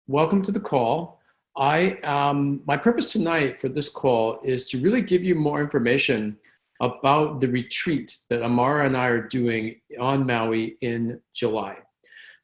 Welcome to the call. My purpose tonight for this call is to really give you more information about the retreat that Amara and I are doing on Maui in July.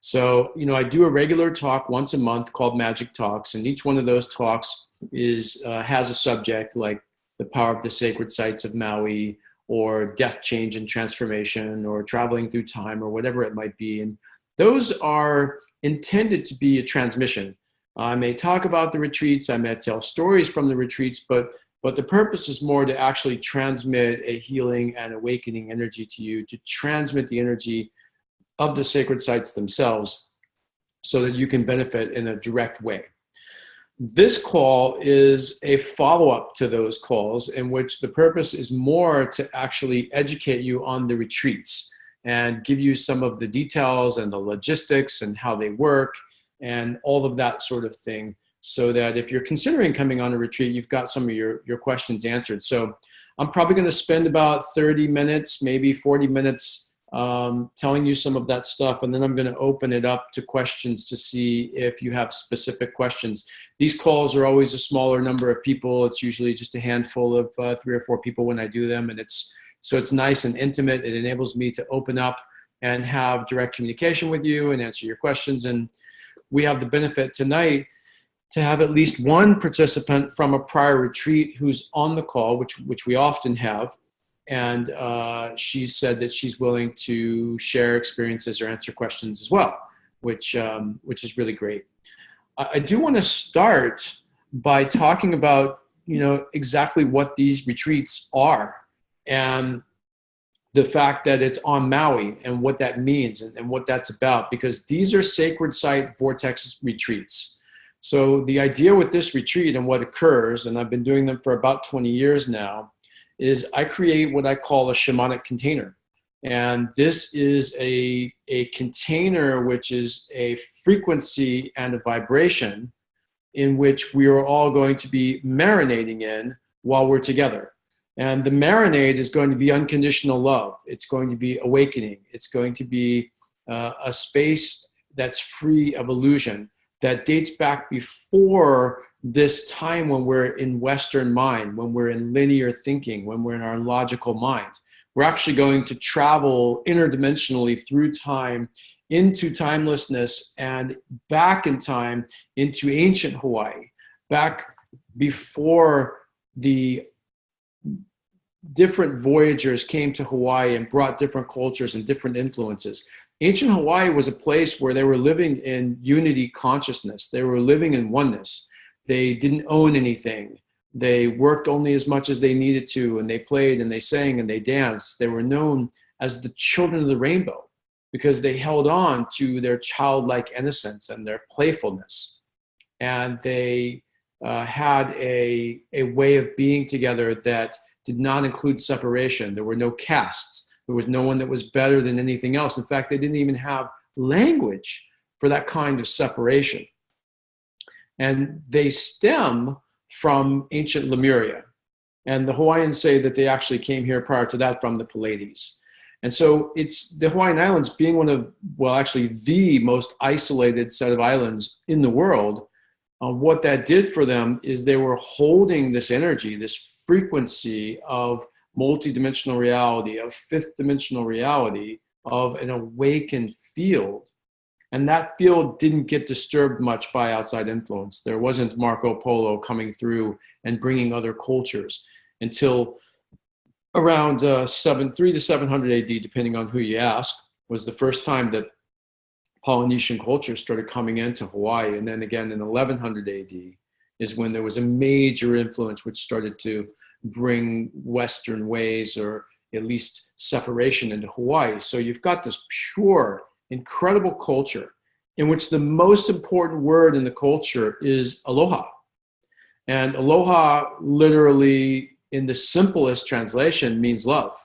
So, I do a regular talk once a month called Magic Talks, and each one of those talks has a subject like the power of the sacred sites of Maui, or death, change, and transformation, or traveling through time, or whatever it might be. And those are intended to be a transmission. I may talk about the retreats, I may tell stories from the retreats, but the purpose is more to actually transmit a healing and awakening energy to you, to transmit the energy of the sacred sites themselves so that you can benefit in a direct way. This call is a follow-up to those calls in which the purpose is more to actually educate you on the retreats and give you some of the details and the logistics and how they work and all of that sort of thing, so that if you're considering coming on a retreat, you've got some of your questions answered. So I'm probably going to spend about 30 minutes, maybe 40 minutes telling you some of that stuff, and then I'm going to open it up to questions to see if you have specific questions. These calls are always a smaller number of people. It's usually just a handful of 3 or 4 people when I do them, and it's nice and intimate. It enables me to open up and have direct communication with you and answer your questions. And we have the benefit tonight to have at least one participant from a prior retreat who's on the call, which we often have. And she said that she's willing to share experiences or answer questions as well, which is really great. I do want to start by talking about, exactly what these retreats are, and the fact that it's on Maui and what that means and what that's about, because these are sacred site vortex retreats. So the idea with this retreat and what occurs, and I've been doing them for about 20 years now, is I create what I call a shamanic container. And this is a container which is a frequency and a vibration in which we are all going to be marinating in while we're together. And the marinade is going to be unconditional love. It's going to be awakening. It's going to be a space that's free of illusion, that dates back before this time when we're in Western mind, when we're in linear thinking, when we're in our logical mind. We're actually going to travel interdimensionally through time into timelessness and back in time into ancient Hawaii, back before the different voyagers came to Hawaii and brought different cultures and different influences. Ancient Hawaii was a place where they were living in unity consciousness. They were living in oneness. They didn't own anything. They worked only as much as they needed to, and they played and they sang and they danced. They were known as the children of the rainbow because they held on to their childlike innocence and their playfulness. And they had a way of being together that did not include separation. There were no castes. There was no one that was better than anything else. In fact, they didn't even have language for that kind of separation. And they stem from ancient Lemuria. And the Hawaiians say that they actually came here prior to that from the Pleiades. And so it's the Hawaiian Islands being one of, well, actually the most isolated set of islands in the world. What that did for them is they were holding this energy, this frequency of multidimensional reality, of fifth dimensional reality, of an awakened field. And that field didn't get disturbed much by outside influence. There wasn't Marco Polo coming through and bringing other cultures until around 300 to 700 AD, depending on who you ask, was the first time that Polynesian culture started coming into Hawaii. And then again in 1100 AD is when there was a major influence which started to bring Western ways, or at least separation, into Hawaii. So you've got this pure, incredible culture in which the most important word in the culture is aloha. And aloha literally, in the simplest translation, means love.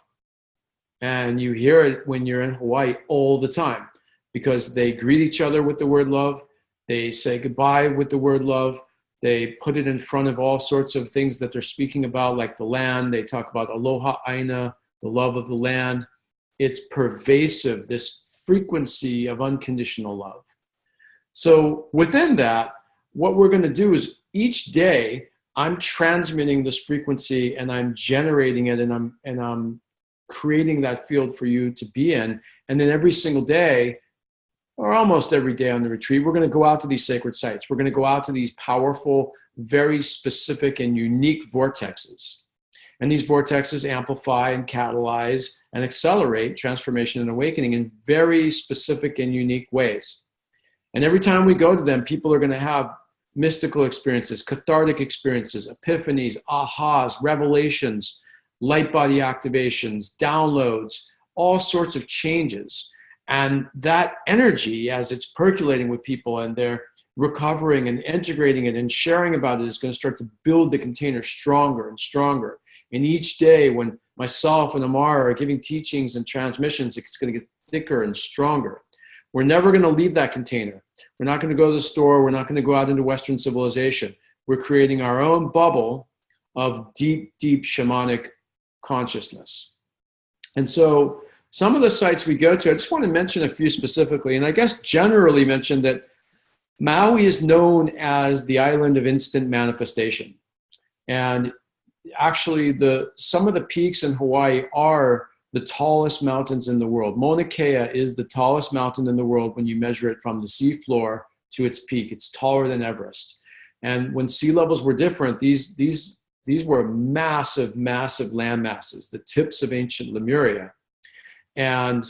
And you hear it when you're in Hawaii all the time, because they greet each other with the word love. They say goodbye with the word love. They put it in front of all sorts of things that they're speaking about, like the land. They talk about aloha aina, the love of the land. It's pervasive, this frequency of unconditional love. So within that, what we're going to do is each day I'm transmitting this frequency and I'm generating it, and I'm creating that field for you to be in. And then every single day, or almost every day on the retreat, we're going to go out to these sacred sites. We're going to go out to these powerful, very specific and unique vortexes. And these vortexes amplify and catalyze and accelerate transformation and awakening in very specific and unique ways. And every time we go to them, people are going to have mystical experiences, cathartic experiences, epiphanies, ahas, revelations, light body activations, downloads, all sorts of changes. And that energy, as it's percolating with people and they're recovering and integrating it and sharing about it, is going to start to build the container stronger and stronger. And each day when myself and Amara are giving teachings and transmissions, it's going to get thicker and stronger. We're never going to leave that container. We're not going to go to the store. We're not going to go out into Western civilization. We're creating our own bubble of deep, deep shamanic consciousness. And so some of the sites we go to, I just want to mention a few specifically, and I guess generally mention that Maui is known as the island of instant manifestation. And actually, some of the peaks in Hawaii are the tallest mountains in the world. Mauna Kea is the tallest mountain in the world when you measure it from the sea floor to its peak. It's taller than Everest. And when sea levels were different, these were massive, massive land masses, the tips of ancient Lemuria. And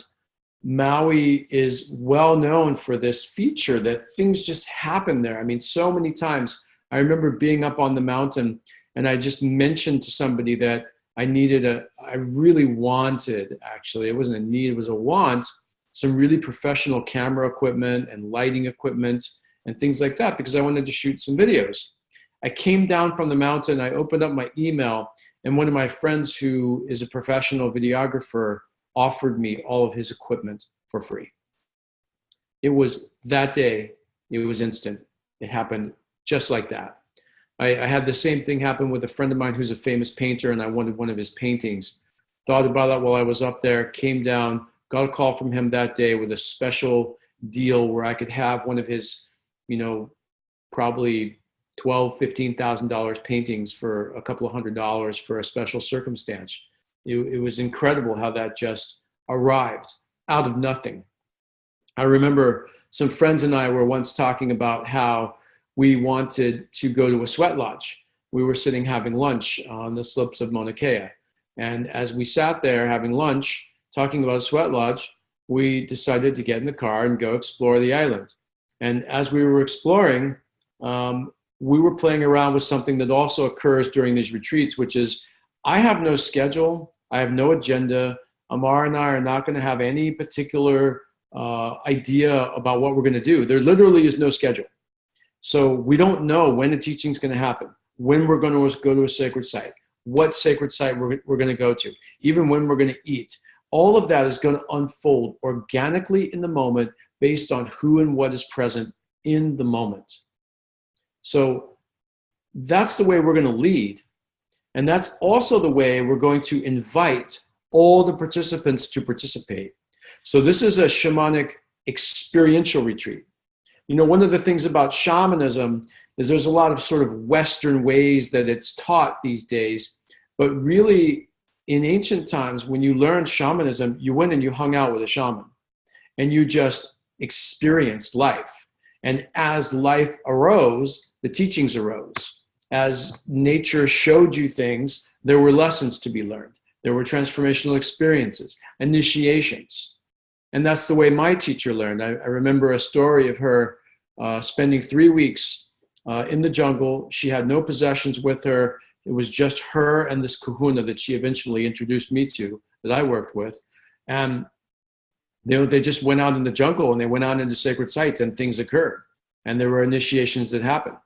Maui is well known for this feature that things just happen there. I mean, so many times I remember being up on the mountain and I just mentioned to somebody that I really wanted, actually, it wasn't a need, it was a want, some really professional camera equipment and lighting equipment and things like that, because I wanted to shoot some videos. I came down from the mountain, I opened up my email, and one of my friends who is a professional videographer offered me all of his equipment for free. It was that day, it was instant. It happened just like that. I had the same thing happen with a friend of mine who's a famous painter, and I wanted one of his paintings. Thought about that while I was up there, came down, got a call from him that day with a special deal where I could have one of his, probably $12,000, $15,000 paintings for a couple of $100 for a special circumstance. It was incredible how that just arrived out of nothing. I remember some friends and I were once talking about how we wanted to go to a sweat lodge. We were sitting having lunch on the slopes of Mauna Kea. And as we sat there having lunch, talking about a sweat lodge, we decided to get in the car and go explore the island. And as we were exploring, we were playing around with something that also occurs during these retreats, which is I have no schedule, I have no agenda. Amar and I are not going to have any particular idea about what we're going to do. There literally is no schedule. So we don't know when the teaching is going to happen, when we're going to go to a sacred site, what sacred site we're going to go to, even when we're going to eat. All of that is going to unfold organically in the moment based on who and what is present in the moment. So that's the way we're going to lead. And that's also the way we're going to invite all the participants to participate. So this is a shamanic experiential retreat. One of the things about shamanism is there's a lot of sort of Western ways that it's taught these days. But really, in ancient times, when you learned shamanism, you went and you hung out with a shaman. And you just experienced life. And as life arose, the teachings arose. As nature showed you things, there were lessons to be learned. There were transformational experiences, initiations. And that's the way my teacher learned. I remember a story of her spending 3 weeks in the jungle. She had no possessions with her. It was just her and this kahuna that she eventually introduced me to, that I worked with. And they just went out in the jungle and they went out into sacred sites and things occurred. And there were initiations that happened.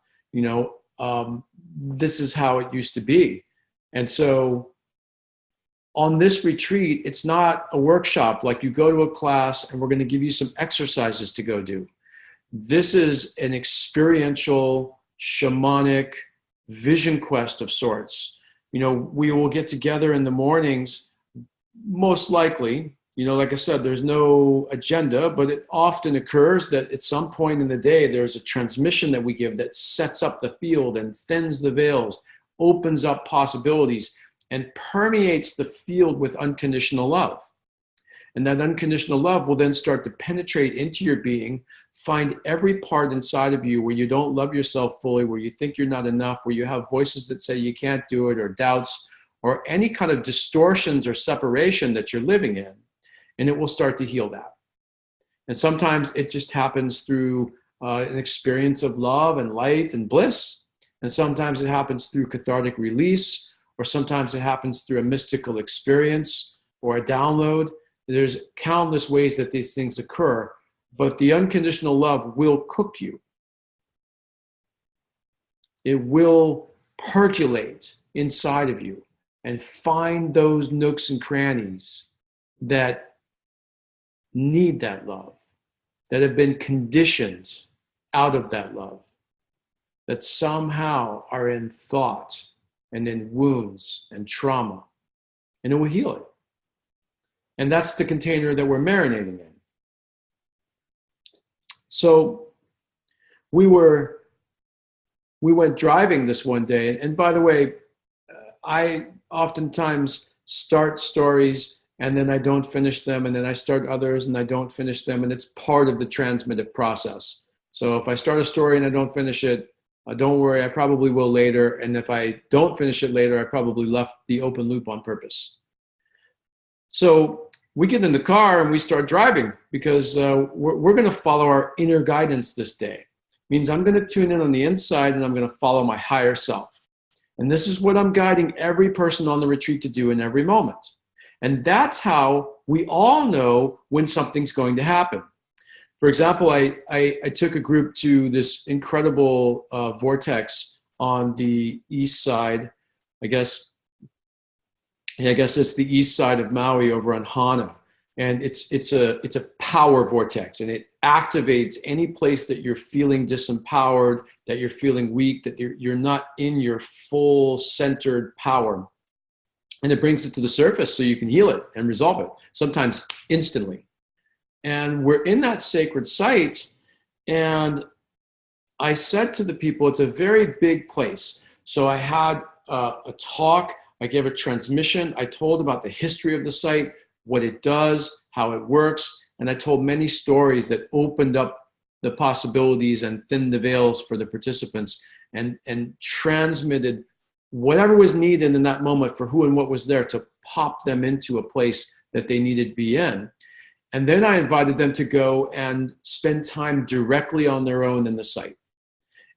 This is how it used to be. And so on this retreat, it's not a workshop like you go to a class and we're going to give you some exercises to go do. This is an experiential, shamanic vision quest of sorts. We will get together in the mornings, most likely, like I said, there's no agenda, but it often occurs that at some point in the day, there's a transmission that we give that sets up the field and thins the veils, opens up possibilities, and permeates the field with unconditional love. And that unconditional love will then start to penetrate into your being, find every part inside of you where you don't love yourself fully, where you think you're not enough, where you have voices that say you can't do it, or doubts, or any kind of distortions or separation that you're living in. And it will start to heal that. And sometimes it just happens through an experience of love and light and bliss. And sometimes it happens through cathartic release, or sometimes it happens through a mystical experience or a download. There's countless ways that these things occur, but the unconditional love will cook you. It will percolate inside of you and find those nooks and crannies that need that love, that have been conditioned out of that love, that somehow are in thought and in wounds and trauma, and it will heal it. And that's the container that we're marinating in. So we went driving this one day, and by the way, I oftentimes start stories and then I don't finish them, and then I start others and I don't finish them, and it's part of the transmittive process. So if I start a story and I don't finish it, don't worry, I probably will later, and if I don't finish it later, I probably left the open loop on purpose. So we get in the car and we start driving because we're going to follow our inner guidance this day. It means I'm going to tune in on the inside and I'm going to follow my higher self. And this is what I'm guiding every person on the retreat to do in every moment. And that's how we all know when something's going to happen. For example, I took a group to this incredible vortex on the east side. I guess it's the east side of Maui over on Hana. And it's a power vortex, and it activates any place that you're feeling disempowered, that you're feeling weak, that you're not in your full centered power. And it brings it to the surface so you can heal it and resolve it, sometimes instantly. And we're in that sacred site, and I said to the people, it's a very big place. So I had a talk, I gave a transmission, I told about the history of the site, what it does, how it works, and I told many stories that opened up the possibilities and thinned the veils for the participants, and transmitted whatever was needed in that moment for who and what was there to pop them into a place that they needed to be in. And then I invited them to go and spend time directly on their own in the site.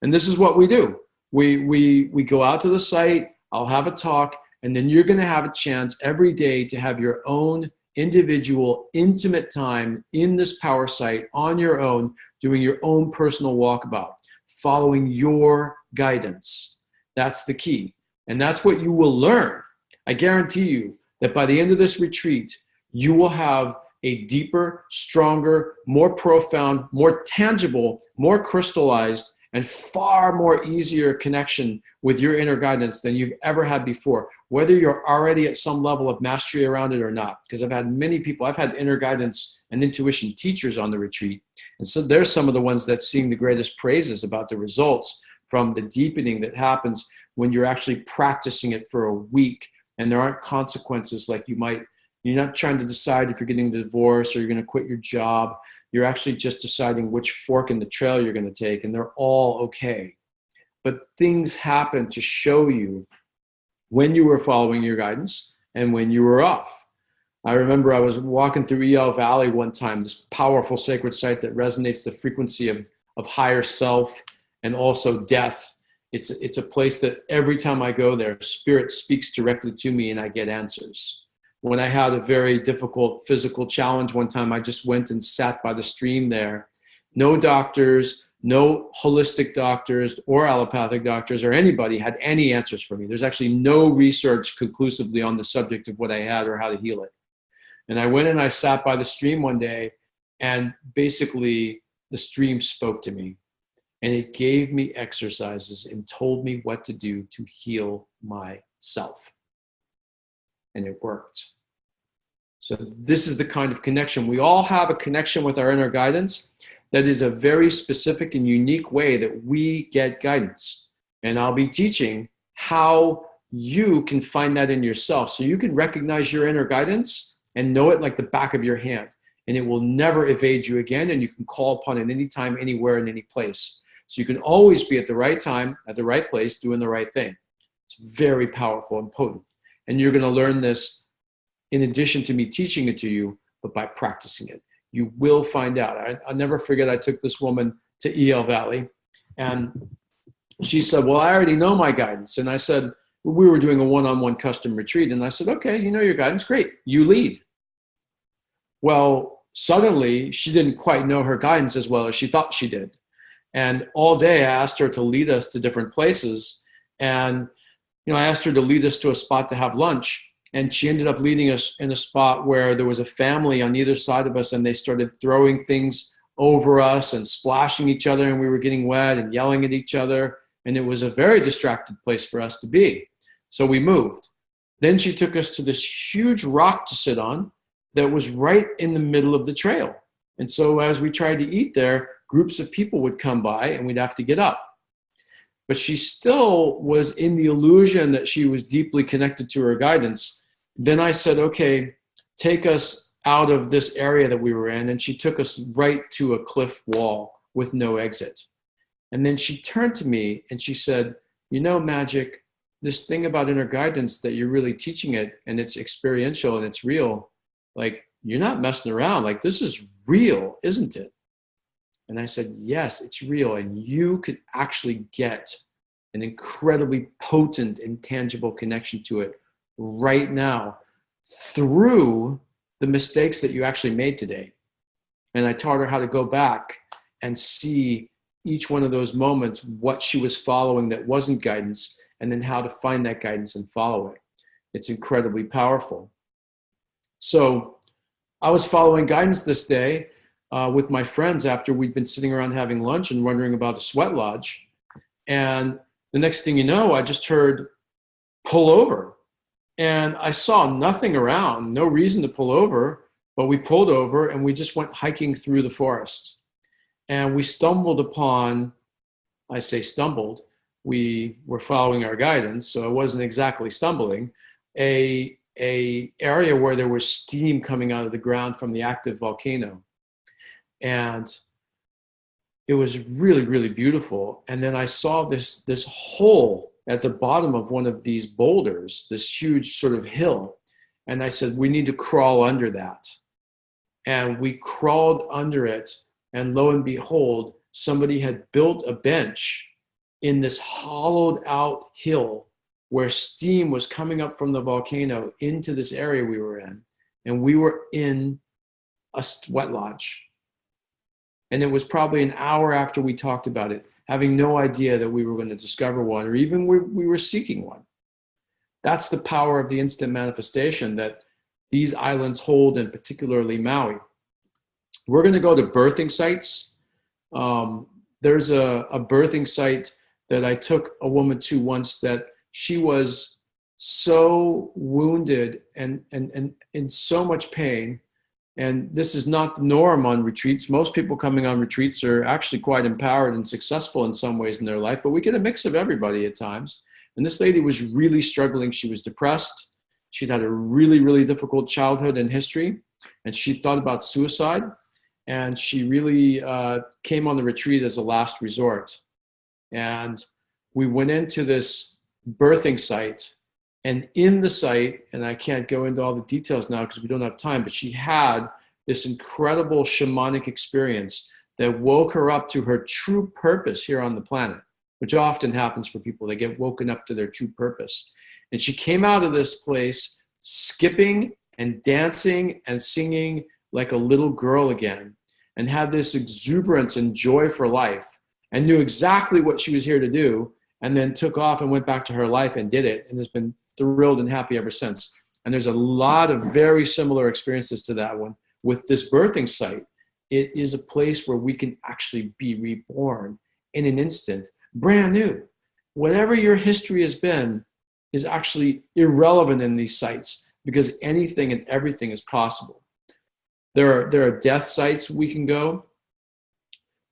And this is what we do. We go out to the site, I'll have a talk, and then you're going to have a chance every day to have your own individual, intimate time in this power site on your own, doing your own personal walkabout, following your guidance. That's the key. And that's what you will learn. I guarantee you that by the end of this retreat, you will have a deeper, stronger, more profound, more tangible, more crystallized, and far more easier connection with your inner guidance than you've ever had before, whether you're already at some level of mastery around it or not. Because I've had many people, I've had inner guidance and intuition teachers on the retreat. And so they're some of the ones that sing the greatest praises about the results from the deepening that happens when you're actually practicing it for a week and there aren't consequences like you're not trying to decide if you're getting a divorce or you're going to quit your job. You're actually just deciding which fork in the trail you're going to take, and they're all okay. But things happen to show you when you were following your guidance and when you were off. I remember I was walking through EL Valley one time, this powerful sacred site that resonates the frequency of higher self and also death. It's a place that every time I go there, spirit speaks directly to me and I get answers. When I had a very difficult physical challenge one time, I just went and sat by the stream there. No doctors, no holistic doctors or allopathic doctors or anybody had any answers for me. There's actually no research conclusively on the subject of what I had or how to heal it. And I went and I sat by the stream one day, and basically the stream spoke to me. And it gave me exercises and told me what to do to heal myself. And it worked. So this is the kind of connection. We all have a connection with our inner guidance that is a very specific and unique way that we get guidance. And I'll be teaching how you can find that in yourself. So you can recognize your inner guidance and know it like the back of your hand. And it will never evade you again. And you can call upon it anytime, anywhere, in any place. So you can always be at the right time, at the right place, doing the right thing. It's very powerful and potent. And you're going to learn this in addition to me teaching it to you, but by practicing it. You will find out. I'll never forget, I took this woman to EL Valley, and she said, well, I already know my guidance. And I said, we were doing a one-on-one custom retreat. And I said, okay, you know your guidance, great, you lead. Well, suddenly she didn't quite know her guidance as well as she thought she did. And all day I asked her to lead us to different places. And, I asked her to lead us to a spot to have lunch. And she ended up leading us in a spot where there was a family on either side of us, and they started throwing things over us and splashing each other, and we were getting wet and yelling at each other. And it was a very distracted place for us to be. So we moved. Then she took us to this huge rock to sit on that was right in the middle of the trail. And so as we tried to eat there, groups of people would come by and we'd have to get up. But she still was in the illusion that she was deeply connected to her guidance. Then I said, okay, take us out of this area that we were in. And she took us right to a cliff wall with no exit. And then she turned to me and she said, Magic, this thing about inner guidance that you're really teaching it, and it's experiential and it's real, like you're not messing around. Like this is real, isn't it? And I said, yes, it's real. And you could actually get an incredibly potent and tangible connection to it right now through the mistakes that you actually made today. And I taught her how to go back and see each one of those moments, what she was following that wasn't guidance, and then how to find that guidance and follow it. It's incredibly powerful. So I was following guidance this day with my friends after we'd been sitting around having lunch and wondering about a sweat lodge. And the next thing you know, I just heard pull over. And I saw nothing around, no reason to pull over, but we pulled over and we just went hiking through the forest. And we stumbled upon, I say stumbled, we were following our guidance, so I wasn't exactly stumbling, a area where there was steam coming out of the ground from the active volcano. And it was really, really beautiful. And then I saw this hole at the bottom of one of these boulders, this huge sort of hill. And I said, we need to crawl under that. And we crawled under it. And lo and behold, somebody had built a bench in this hollowed out hill where steam was coming up from the volcano into this area we were in. And we were in a sweat lodge. And it was probably an hour after we talked about it, having no idea that we were going to discover one, or even we were seeking one. That's the power of the instant manifestation that these islands hold, and particularly Maui. We're going to go to birthing sites. There's a birthing site that I took a woman to once that she was so wounded and in so much pain. And this is not the norm on retreats. Most people coming on retreats are actually quite empowered and successful in some ways in their life, but we get a mix of everybody at times. And this lady was really struggling. She was depressed. She'd had a really, really difficult childhood and history, and she thought about suicide. And she really came on the retreat as a last resort. And we went into this birthing site, and in the site, and I can't go into all the details now because we don't have time, but she had this incredible shamanic experience that woke her up to her true purpose here on the planet, which often happens for people. They get woken up to their true purpose. And she came out of this place skipping and dancing and singing like a little girl again, and had this exuberance and joy for life, and knew exactly what she was here to do, and then took off and went back to her life and did it, and has been thrilled and happy ever since. And there's a lot of very similar experiences to that one with this birthing site. It is a place where we can actually be reborn in an instant, brand new. Whatever your history has been is actually irrelevant in these sites. because anything and everything is possible. There are death sites we can go.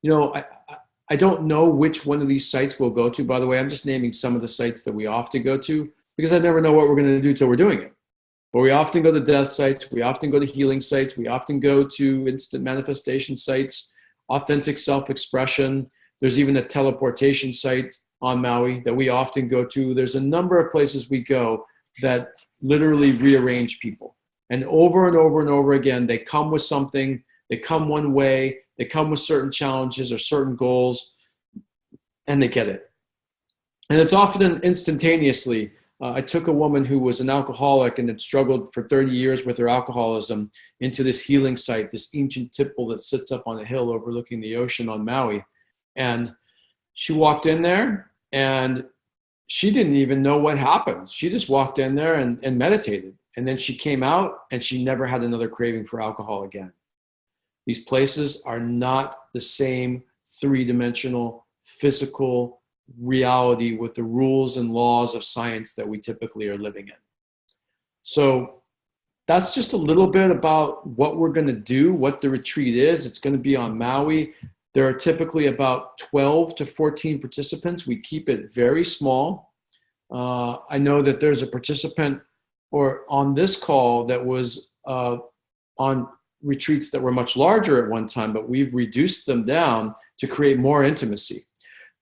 You know, I don't know which one of these sites we'll go to, by the way. I'm just naming some of the sites that we often go to because I never know what we're going to do till we're doing it. But we often go to death sites. We often go to healing sites. We often go to instant manifestation sites, authentic self-expression. There's even a teleportation site on Maui that we often go to. There's a number of places we go that literally rearrange people. And over and over and over again, they come with something. They come one way. They come with certain challenges or certain goals, and they get it. And it's often instantaneously. I took a woman who was an alcoholic and had struggled for 30 years with her alcoholism into this healing site, this ancient temple that sits up on a hill overlooking the ocean on Maui. And she walked in there and she didn't even know what happened. She just walked in there and meditated. And then she came out and she never had another craving for alcohol again. These places are not the same three-dimensional physical reality with the rules and laws of science that we typically are living in. So that's just a little bit about what we're going to do, what the retreat is. It's going to be on Maui. There are typically about 12 to 14 participants. We keep it very small. I know that there's a participant or on this call that was on retreats that were much larger at one time, but we've reduced them down to create more intimacy.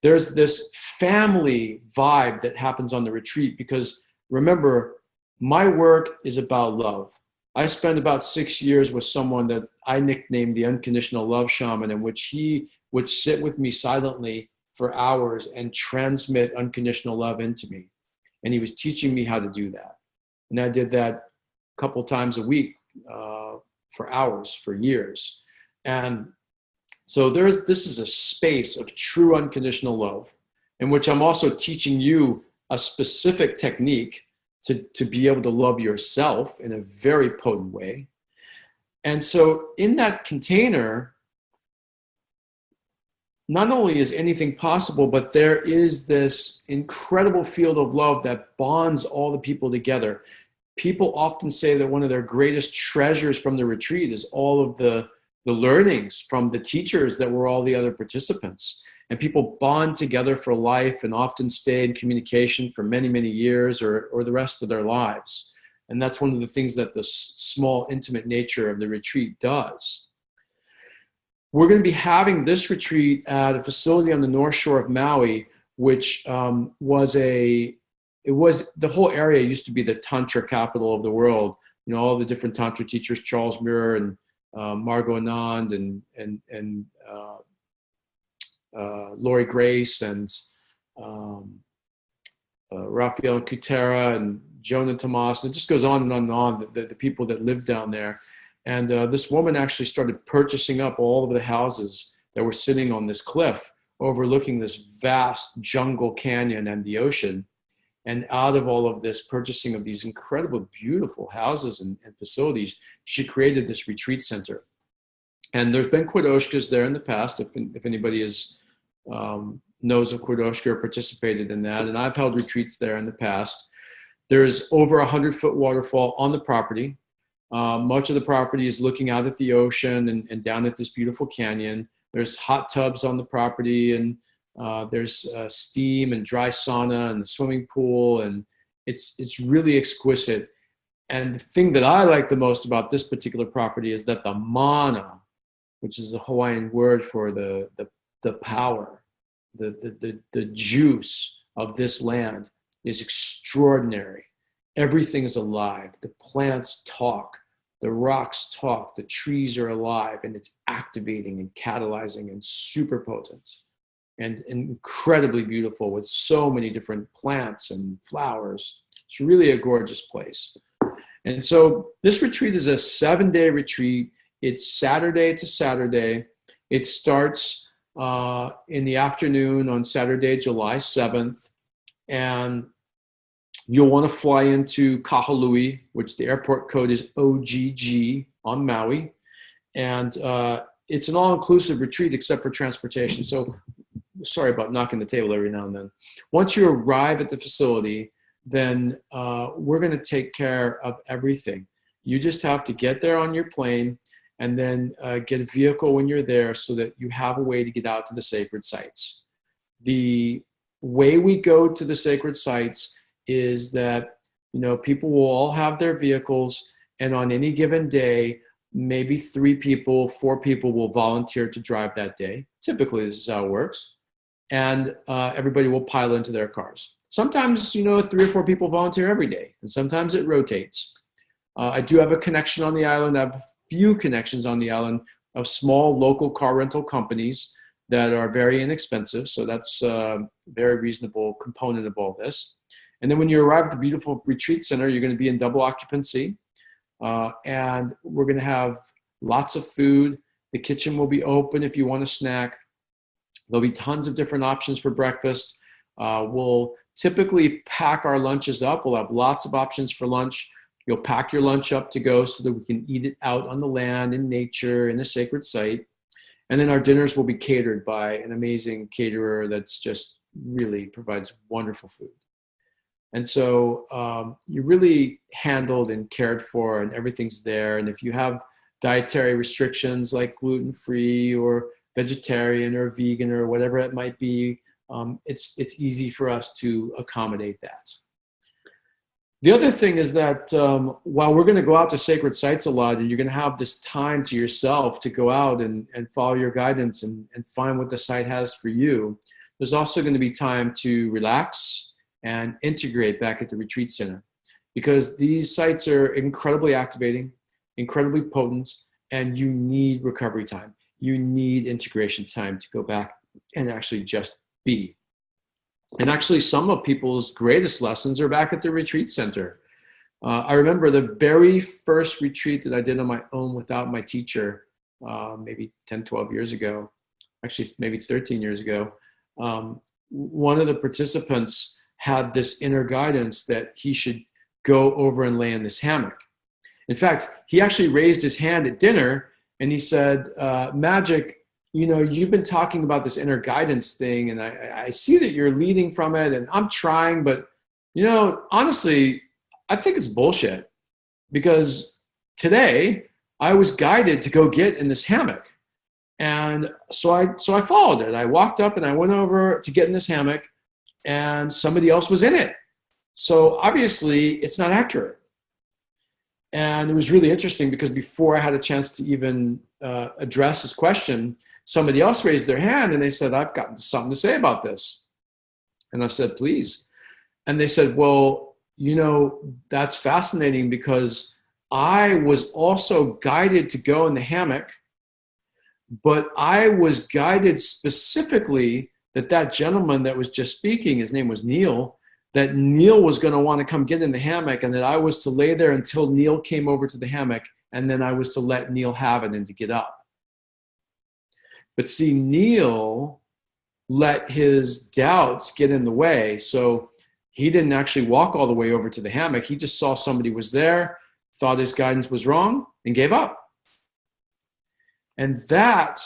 There's this family vibe that happens on the retreat because remember, my work is about love. I spent about 6 years with someone that I nicknamed the unconditional love shaman, in which he would sit with me silently for hours and transmit unconditional love into me. And he was teaching me how to do that. And I did that a couple times a week for hours, for years. And so this is a space of true unconditional love in which I'm also teaching you a specific technique to be able to love yourself in a very potent way. And so in that container, not only is anything possible, but there is this incredible field of love that bonds all the people together. People often say that one of their greatest treasures from the retreat is all of the learnings from the teachers that were all the other participants. And people bond together for life and often stay in communication for many, many years or the rest of their lives. And that's one of the things that the small, intimate nature of the retreat does. We're going to be having this retreat at a facility on the North Shore of Maui, which the whole area used to be the Tantra capital of the world. You know, all the different Tantra teachers, Charles Muir and Margot Anand and Laurie Grace and Raphael Kutera and Jonah Tomas, and it just goes on and on and on, the people that live down there. And this woman actually started purchasing up all of the houses that were sitting on this cliff overlooking this vast jungle canyon and the ocean. And out of all of this purchasing of these incredible, beautiful houses and facilities, she created this retreat center. And there's been Quodoshkas there in the past, if anybody knows of Quodoshka or participated in that. And I've held retreats there in the past. There's over 100-foot waterfall on the property. Much of the property is looking out at the ocean and down at this beautiful canyon. There's hot tubs on the property, and there's steam and dry sauna and the swimming pool, and it's really exquisite. And the thing that I like the most about this particular property is that the mana, which is a Hawaiian word for the power, the juice of this land is extraordinary. Everything is alive. The plants talk, the rocks talk, the trees are alive, and it's activating and catalyzing and super potent and incredibly beautiful with so many different plants and flowers. It's really a gorgeous place. And so this retreat is a 7-day retreat. It's Saturday to Saturday. It starts in the afternoon on Saturday, July 7th. And you'll want to fly into Kahului, which the airport code is OGG on Maui. And it's an all-inclusive retreat except for transportation. So sorry about knocking the table every now and then. Once you arrive at the facility, then we're going to take care of everything. You just have to get there on your plane and then get a vehicle when you're there so that you have a way to get out to the sacred sites. The way we go to the sacred sites is that, people will all have their vehicles, and on any given day, maybe 3 people, 4 people will volunteer to drive that day. Typically, this is how it works. And everybody will pile into their cars. Sometimes, 3 or 4 people volunteer every day, and sometimes it rotates. I do have a connection on the island. I have a few connections on the island of small local car rental companies that are very inexpensive. So that's a very reasonable component of all this. And then when you arrive at the beautiful retreat center, you're going to be in double occupancy. And we're going to have lots of food. The kitchen will be open if you want a snack. There'll be tons of different options for breakfast. We'll typically pack our lunches up. We'll have lots of options for lunch. You'll pack your lunch up to go so that we can eat it out on the land, in nature, in a sacred site. And then our dinners will be catered by an amazing caterer that's just really provides wonderful food. And so you're really handled and cared for, and everything's there. And if you have dietary restrictions like gluten-free or vegetarian or vegan or whatever it might be, it's easy for us to accommodate that. The other thing is that while we're going to go out to sacred sites a lot, and you're going to have this time to yourself to go out and follow your guidance and find what the site has for you, there's also going to be time to relax and integrate back at the retreat center, because these sites are incredibly activating, incredibly potent, and you need recovery time. You need integration time to go back and actually just be. And actually, some of people's greatest lessons are back at the retreat center. I remember the very first retreat that I did on my own without my teacher, maybe 10, 12 years ago, actually maybe 13 years ago. One of the participants had this inner guidance that he should go over and lay in this hammock. In fact, he actually raised his hand at dinner and he said, Magic, you've been talking about this inner guidance thing, and I see that you're leading from it, and I'm trying, but, honestly, I think it's bullshit, because today I was guided to go get in this hammock. And so I followed it. I walked up and I went over to get in this hammock, and somebody else was in it. So obviously it's not accurate. And it was really interesting because before I had a chance to even address his question, somebody else raised their hand and they said, I've got something to say about this. And I said, please. And they said, well, that's fascinating, because I was also guided to go in the hammock, but I was guided specifically that gentleman that was just speaking, his name was Neil, that Neil was going to want to come get in the hammock, and that I was to lay there until Neil came over to the hammock, and then I was to let Neil have it and to get up. But see, Neil let his doubts get in the way, so he didn't actually walk all the way over to the hammock. He just saw somebody was there, thought his guidance was wrong, and gave up. And that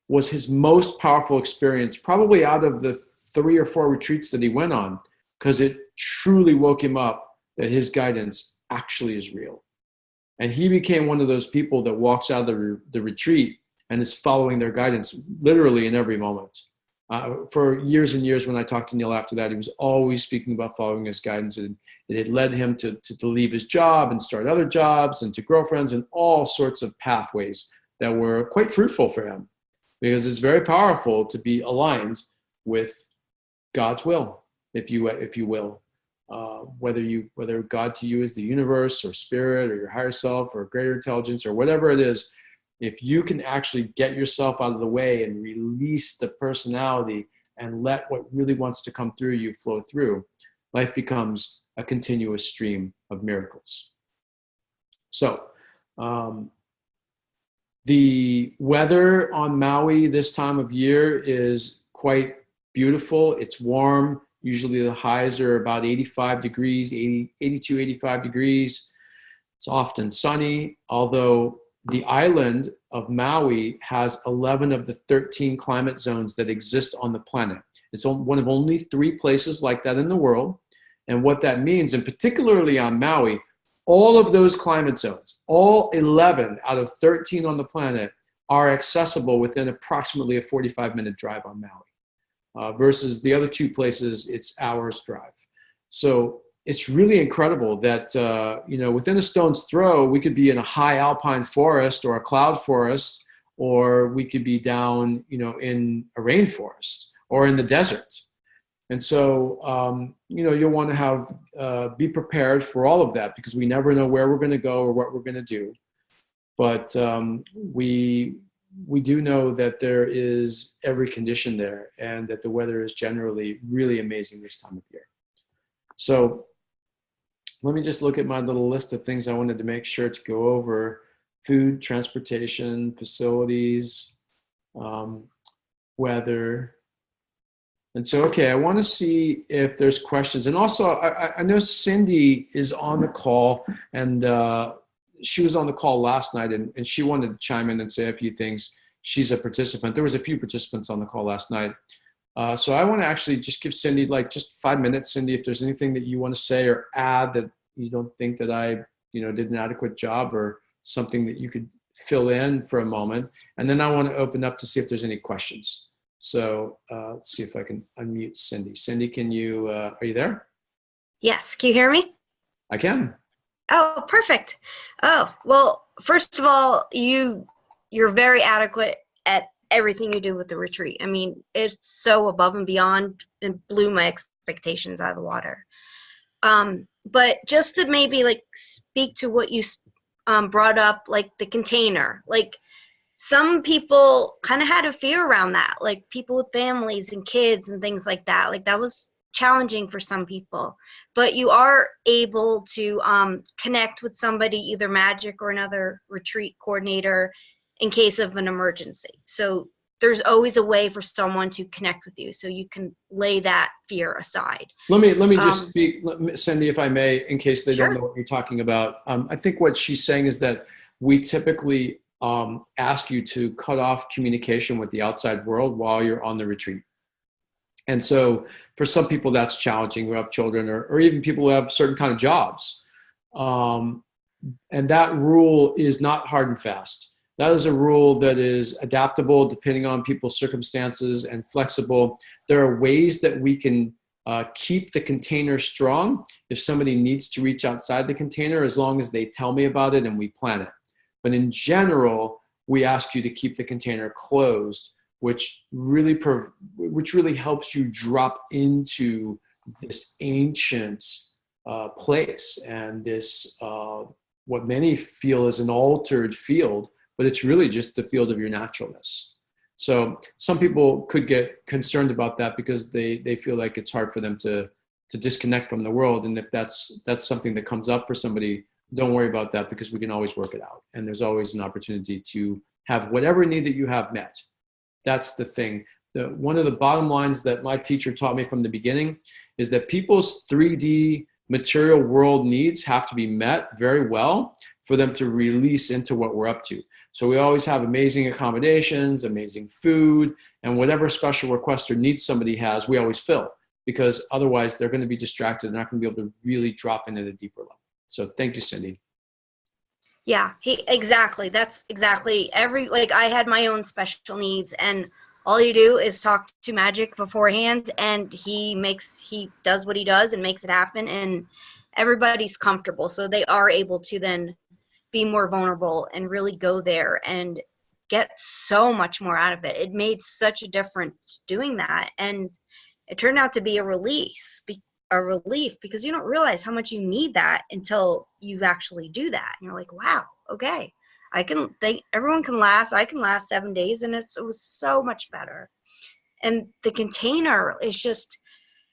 was his most powerful experience, probably out of the 3 or 4 retreats that he went on, because it truly woke him up that his guidance actually is real. And he became one of those people that walks out of the retreat and is following their guidance literally in every moment. For years and years, when I talked to Neil after that, he was always speaking about following his guidance. And it had led him to leave his job and start other jobs and to girlfriends and all sorts of pathways that were quite fruitful for him, because it's very powerful to be aligned with God's will, if you will. Whether God to you is the universe or spirit or your higher self or greater intelligence or whatever it is, if you can actually get yourself out of the way and release the personality and let what really wants to come through you flow through, life becomes a continuous stream of miracles. So the weather on Maui this time of year is quite beautiful. It's warm. Usually the highs are about 85 degrees, 82, 85 degrees. It's often sunny, although the island of Maui has 11 of the 13 climate zones that exist on the planet. It's one of only 3 places like that in the world. And what that means, and particularly on Maui, all of those climate zones, all 11 out of 13 on the planet, are accessible within approximately a 45-minute drive on Maui, versus the other two places, it's hours drive. So it's really incredible that, within a stone's throw, we could be in a high alpine forest or a cloud forest, or we could be down, in a rainforest or in the desert. And so, you'll want to be prepared for all of that, because we never know where we're going to go or what we're going to do. But we do know that there is every condition there, and that the weather is generally really amazing this time of year. So let me just look at my little list of things I wanted to make sure to go over: food, transportation, facilities, weather. And so, okay, I want to see if there's questions. And also, I know Cindy is on the call, and she was on the call last night, and she wanted to chime in and say a few things. She's a participant. There was a few participants on the call last night. So I want to actually just give Cindy just 5 minutes. Cindy, if there's anything that you want to say or add that you don't think that I, did an adequate job, or something that you could fill in for a moment. And then I want to open up to see if there's any questions. So let's see if I can unmute Cindy. Cindy, are you there? Yes. Can you hear me? I can. Oh, perfect. Oh, well, first of all, you're very adequate at everything you do with the retreat. I mean, it's so above and beyond, and blew my expectations out of the water. But just to maybe speak to what you brought up, the container, some people kind of had a fear around that, people with families and kids and things like that. That was challenging for some people, but you are able to connect with somebody, either Magic or another retreat coordinator, in case of an emergency. So there's always a way for someone to connect with you, so you can lay that fear aside. Let me just speak, Cindy, if I may, in case they Sure. don't know what you're talking about. I think what she's saying is that we typically ask you to cut off communication with the outside world while you're on the retreat. And so for some people that's challenging, who have children, or even people who have certain kind of jobs. And that rule is not hard and fast. That is a rule that is adaptable depending on people's circumstances, and flexible. There are ways that we can keep the container strong if somebody needs to reach outside the container, as long as they tell me about it and we plan it. But in general, we ask you to keep the container closed, which really helps you drop into this ancient place, and this what many feel is an altered field, but it's really just the field of your naturalness. So some people could get concerned about that, because they feel like it's hard for them to disconnect from the world. And if that's something that comes up for somebody, don't worry about that, because we can always work it out. And there's always an opportunity to have whatever need that you have met. That's the thing. One of the bottom lines that my teacher taught me from the beginning is that people's 3D material world needs have to be met very well for them to release into what we're up to. So we always have amazing accommodations, amazing food, and whatever special request or needs somebody has, we always fill, because otherwise they're going to be distracted. They're not going to be able to really drop into the deeper level. So thank you, Cindy. Yeah, exactly. That's exactly I had my own special needs, and all you do is talk to Magic beforehand, and he does what he does and makes it happen, and everybody's comfortable. So they are able to then be more vulnerable and really go there and get so much more out of it. It made such a difference doing that, and it turned out to be a relief, because you don't realize how much you need that until you actually do that. And you're like, wow, okay, I can last 7 days, and it was so much better. And the container is just,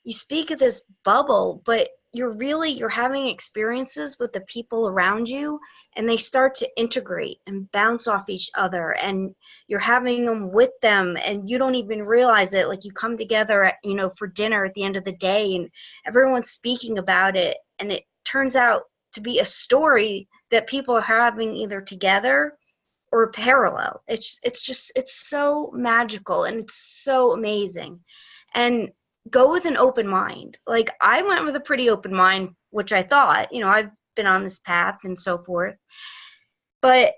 you speak of this bubble, but you're having experiences with the people around you, and they start to integrate and bounce off each other, and you're having them with them, and you don't even realize it. You come together for dinner at the end of the day, and everyone's speaking about it, and it turns out to be a story that people are having either together or parallel. It's so magical, and it's so amazing. And go with an open mind. Like, I went with a pretty open mind, which I thought, I've been on this path and so forth. But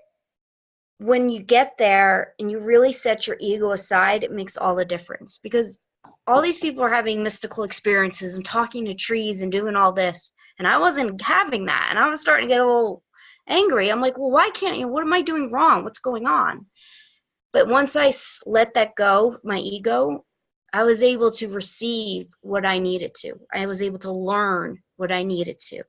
when you get there and you really set your ego aside, it makes all the difference, because all these people are having mystical experiences and talking to trees and doing all this, and I wasn't having that, and I was starting to get a little angry. I'm like, well, why can't you? What am I doing wrong? What's going on? But once I let that go, my ego, I was able to receive what I needed to. I was able to learn what I needed to.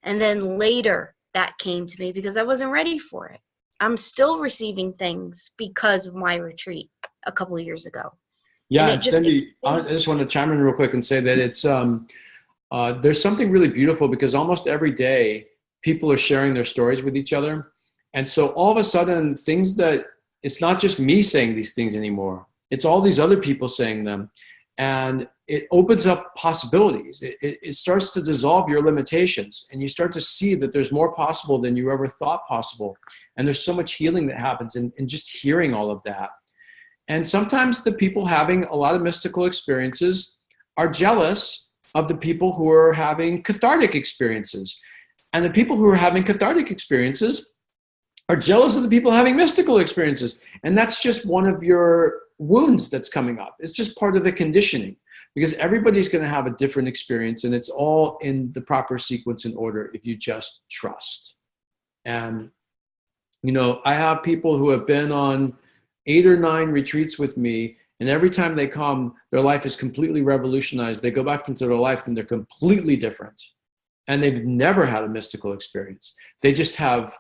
And then later that came to me because I wasn't ready for it. I'm still receiving things because of my retreat a couple of years ago. Yeah, and Cindy, I just want to chime in real quick and say that it's there's something really beautiful, because almost every day people are sharing their stories with each other. And so all of a sudden, things that, it's not just me saying these things anymore. It's all these other people saying them. And it opens up possibilities. It starts to dissolve your limitations, and you start to see that there's more possible than you ever thought possible. And there's so much healing that happens in just hearing all of that. And sometimes the people having a lot of mystical experiences are jealous of the people who are having cathartic experiences. And the people who are having cathartic experiences are jealous of the people having mystical experiences. And that's just one of your wounds that's coming up. It's just part of the conditioning, because everybody's going to have a different experience, and it's all in the proper sequence and order if you just trust. And, I have people who have been on 8 or 9 retreats with me, and every time they come, their life is completely revolutionized. They go back into their life and they're completely different. And they've never had a mystical experience. They just have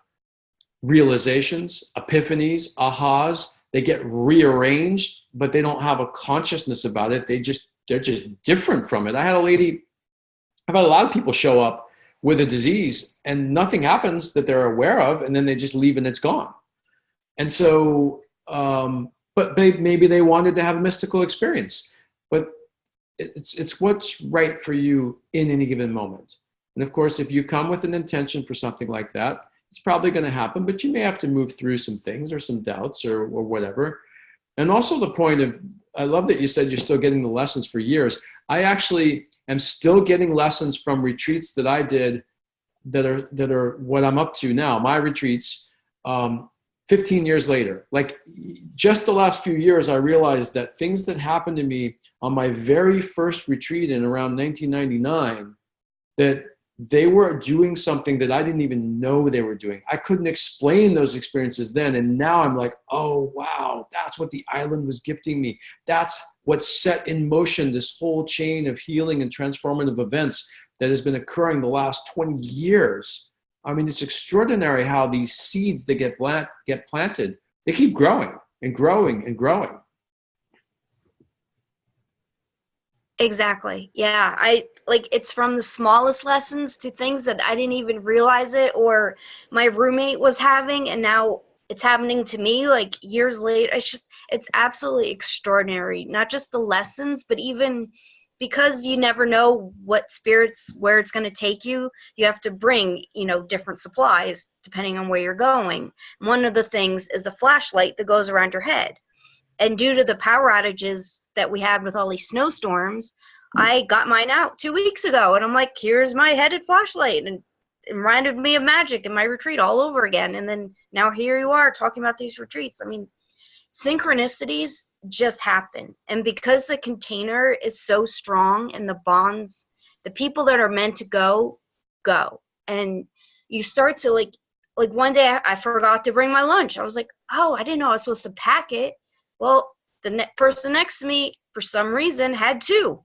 realizations, epiphanies, ahas. They get rearranged, but they don't have a consciousness about it. They're just different from it. I've had a lot of people show up with a disease and nothing happens that they're aware of, and then they just leave and it's gone. And so, but maybe they wanted to have a mystical experience, but it's what's right for you in any given moment. And of course, if you come with an intention for something like that, it's probably going to happen, but you may have to move through some things or some doubts or whatever. And also the point of, I love that you said you're still getting the lessons for years. I actually am still getting lessons from retreats that I did that are what I'm up to now. My retreats, 15 years later, like just the last few years, I realized that things that happened to me on my very first retreat in around 1999, that they were doing something that I didn't even know they were doing. I couldn't explain those experiences then. And now I'm like, oh, wow, that's what the island was gifting me. That's what set in motion this whole chain of healing and transformative events that has been occurring the last 20 years. I mean, it's extraordinary how these seeds that get planted, they keep growing and growing and growing. Exactly. Yeah. It's from the smallest lessons to things that I didn't even realize it, or my roommate was having, and now it's happening to me like years later. It's absolutely extraordinary. Not just the lessons, but even because you never know where it's going to take you, you have to bring, different supplies depending on where you're going. One of the things is a flashlight that goes around your head. And due to the power outages that we had with all these snowstorms, I got mine out 2 weeks ago. And I'm like, here's my headed flashlight. And it reminded me of magic in my retreat all over again. And then now here you are talking about these retreats. I mean, synchronicities just happen. And because the container is so strong and the bonds, the people that are meant to go. And you start to like one day I forgot to bring my lunch. I was like, oh, I didn't know I was supposed to pack it. Well, the person next to me, for some reason, had 2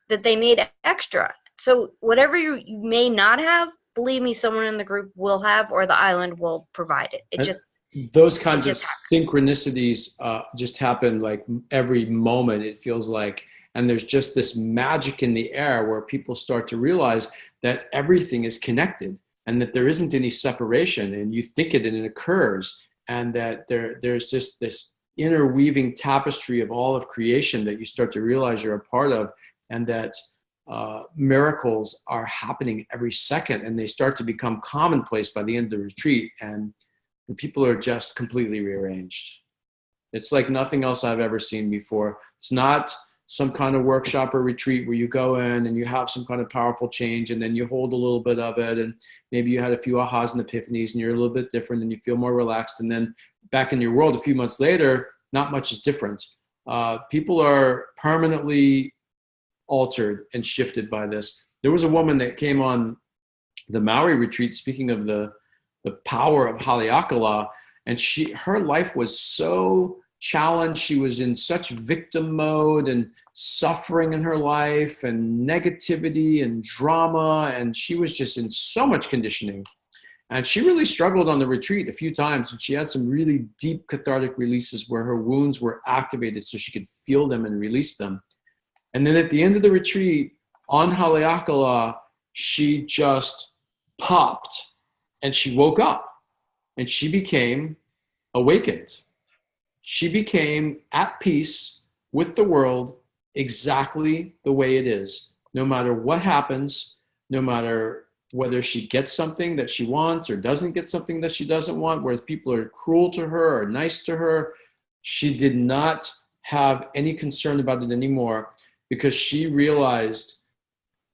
that they made extra. So whatever you may not have, believe me, someone in the group will have, or the island will provide it. Those kinds of synchronicities just happen like every moment, it feels like. And there's just this magic in the air where people start to realize that everything is connected and that there isn't any separation, and you think it and it occurs, and that there's just this interweaving tapestry of all of creation that you start to realize you're a part of, and that miracles are happening every second, and they start to become commonplace by the end of the retreat, and the people are just completely rearranged. It's like nothing else I've ever seen before. It's not some kind of workshop or retreat where you go in and you have some kind of powerful change, and then you hold a little bit of it, and maybe you had a few ahas and epiphanies and you're a little bit different and you feel more relaxed, and then back in your world a few months later, not much is different. People are permanently altered and shifted by this. There was a woman that came on the Maui retreat, speaking of the power of Haleakala, and her life was so challenged. She was in such victim mode and suffering in her life and negativity and drama, and she was just in so much conditioning. And she really struggled on the retreat a few times, and she had some really deep cathartic releases where her wounds were activated so she could feel them and release them. And then at the end of the retreat on Haleakala, she just popped and she woke up and she became awakened. She became at peace with the world exactly the way it is. No matter what happens, no matter whether she gets something that she wants or doesn't get something that she doesn't want, whether people are cruel to her or nice to her, she did not have any concern about it anymore, because she realized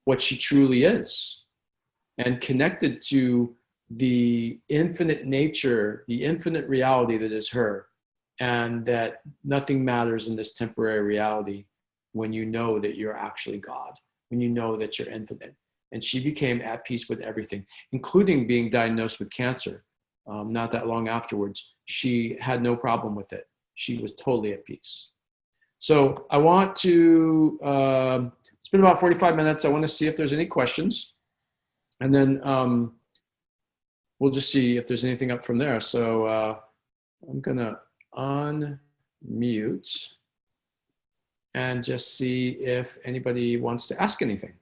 what she truly is and connected to the infinite nature, the infinite reality that is her, and that nothing matters in this temporary reality when you know that you're actually God, when you know that you're infinite. And she became at peace with everything, including being diagnosed with cancer. Not that long afterwards, she had no problem with it. She was totally at peace. So I want to, it's been about 45 minutes. I want to see if there's any questions. And then we'll just see if there's anything up from there. So I'm going to unmute and just see if anybody wants to ask anything.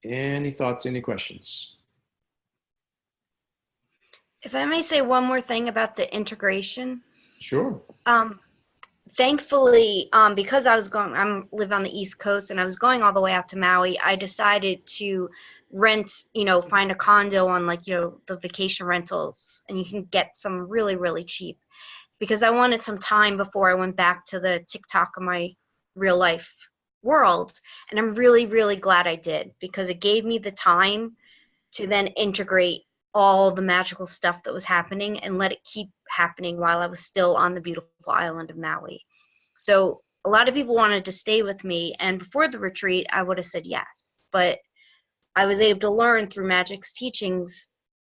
Any thoughts, any questions? If I may say one more thing about the integration. Sure. Thankfully, because I live on the East Coast and I was going all the way out to Maui, I decided to rent, find a condo on the vacation rentals, and you can get some really, really cheap, because I wanted some time before I went back to the TikTok of my real life world. And I'm really, really glad I did, because it gave me the time to then integrate all the magical stuff that was happening and let it keep happening while I was still on the beautiful island of Maui. So a lot of people wanted to stay with me, and before the retreat, I would have said yes. But I was able to learn through Magic's teachings.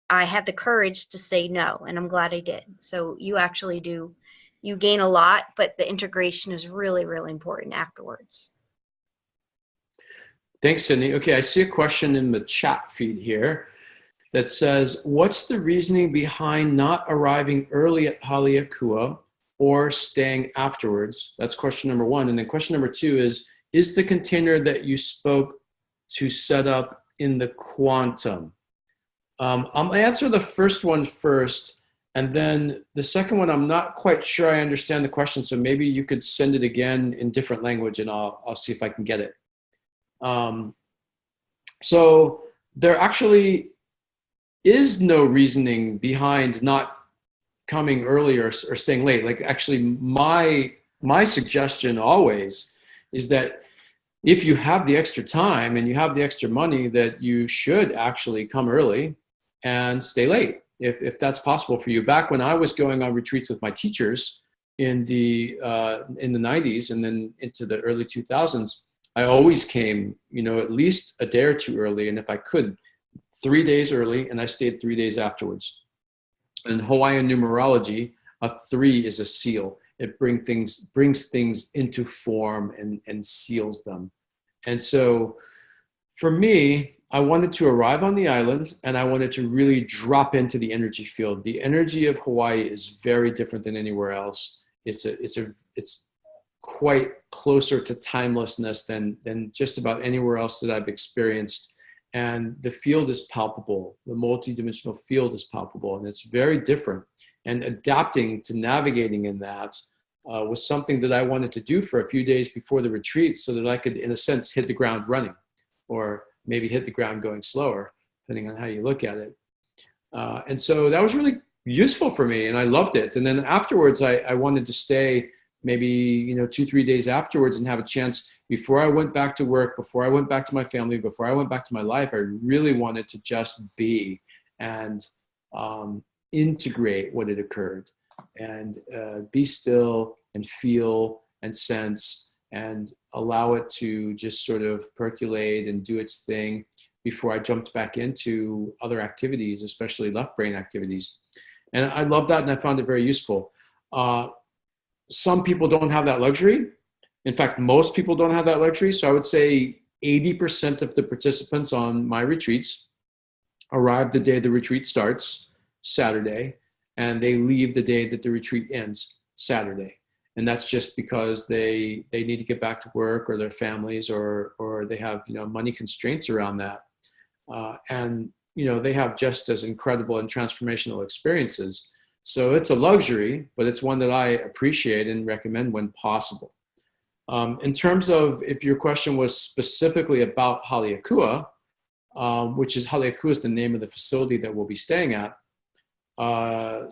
I had the courage to say no, and I'm glad I did. So you actually do, you gain a lot, but the integration is really, really important afterwards. Thanks, Sydney. Okay, I see a question in the chat feed here that says, what's the reasoning behind not arriving early at Haleakua or staying afterwards? That's question number one. And then question number two is the container that you spoke to set up in the quantum? I'll answer the first one first, and then the second one, I'm not quite sure I understand the question, so maybe you could send it again in different language and I'll see if I can get it. So there actually is no reasoning behind not coming early or staying late. Like, actually, my suggestion always is that if you have the extra time and you have the extra money, that you should actually come early and stay late, if that's possible for you. Back when I was going on retreats with my teachers in the 90s and then into the early 2000s, I always came, at least a day or two early, and if I could, 3 days early, and I stayed 3 days afterwards. In Hawaiian numerology, a 3 is a seal. It brings things into form and seals them. And so for me, I wanted to arrive on the island, and I wanted to really drop into the energy field. The energy of Hawaii is very different than anywhere else. It's quite closer to timelessness than just about anywhere else that I've experienced. And the field is palpable. The multidimensional field is palpable, and it's very different. And adapting to navigating in that was something that I wanted to do for a few days before the retreat, so that I could, in a sense, hit the ground running, or maybe hit the ground going slower, depending on how you look at it. And so that was really useful for me, and I loved it. And then afterwards, I wanted to stay maybe, 2, 3 days afterwards and have a chance before I went back to work, before I went back to my family, before I went back to my life. I really wanted to just be and integrate what had occurred, and be still and feel and sense and allow it to just sort of percolate and do its thing before I jumped back into other activities, especially left brain activities. And I love that, and I found it very useful. Some people don't have that luxury. In fact, most people don't have that luxury. So I would say 80% of the participants on my retreats arrive the day the retreat starts, Saturday, and they leave the day that the retreat ends, Saturday. And that's just because they need to get back to work, or their families, or they have money constraints around that. And they have just as incredible and transformational experiences. So it's a luxury, but it's one that I appreciate and recommend when possible. In terms of, if your question was specifically about Haleakua, which is, Haleakua is the name of the facility that we'll be staying at.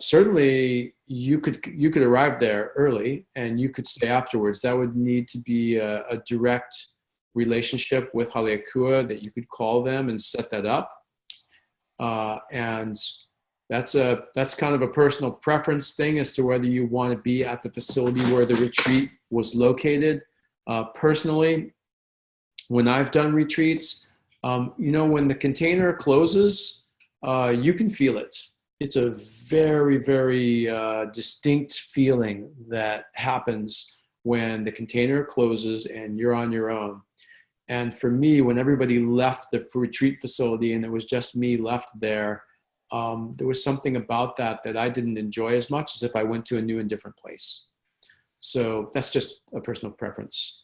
Certainly you could arrive there early and you could stay afterwards. That would need to be a direct relationship with Haleakua, that you could call them and set that up. And that's kind of a personal preference thing as to whether you want to be at the facility where the retreat was located. Personally, when I've done retreats, when the container closes, you can feel it. It's a very, very distinct feeling that happens when the container closes and you're on your own. And for me, when everybody left the retreat facility and it was just me left there, there was something about that I didn't enjoy as much as if I went to a new and different place. So that's just a personal preference.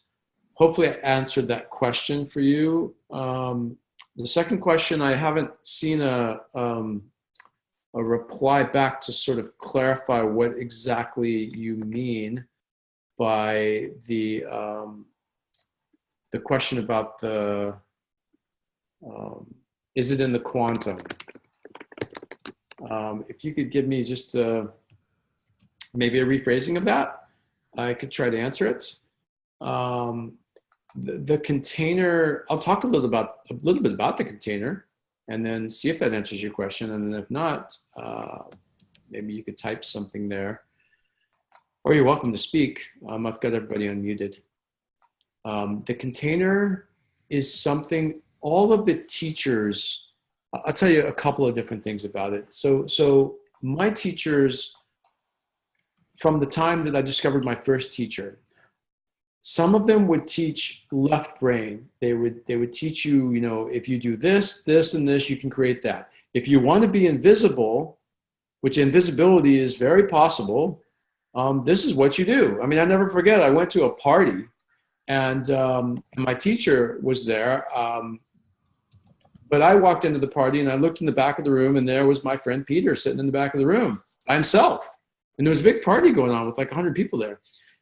Hopefully I answered that question for you. The second question, I haven't seen a reply back to sort of clarify what exactly you mean by the question about is it in the quantum? If you could give me just maybe a rephrasing of that, I could try to answer it. The container, I'll talk a little bit about the container, and then see if that answers your question. And then if not, maybe you could type something there, or you're welcome to speak. I've got everybody unmuted. The container is something all of the teachers, I'll tell you a couple of different things about it. So my teachers, from the time that I discovered my first teacher, some of them would teach left brain. They would teach you, if you do this, this, and this, you can create that. If you want to be invisible, which invisibility is very possible, this is what you do. I mean, I never forget, I went to a party and my teacher was there. But I walked into the party and I looked in the back of the room, and there was my friend Peter sitting in the back of the room by himself. And there was a big party going on with like 100 people there.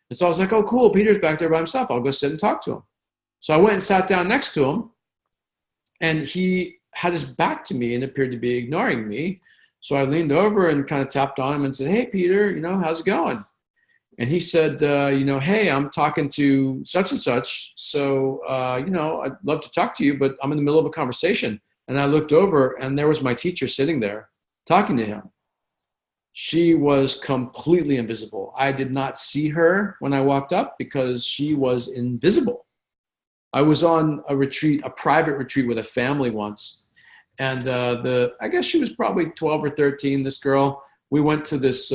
And so I was like, oh, cool, Peter's back there by himself. I'll go sit and talk to him. So I went and sat down next to him, and he had his back to me and appeared to be ignoring me. So I leaned over and kind of tapped on him and said, hey, Peter, how's it going? And he said, hey, I'm talking to such and such. So, I'd love to talk to you, but I'm in the middle of a conversation. And I looked over, and there was my teacher sitting there talking to him. She was completely invisible. I did not see her when I walked up because she was invisible. I was on a retreat, a private retreat with a family once. And I guess she was probably 12 or 13, this girl. We went to this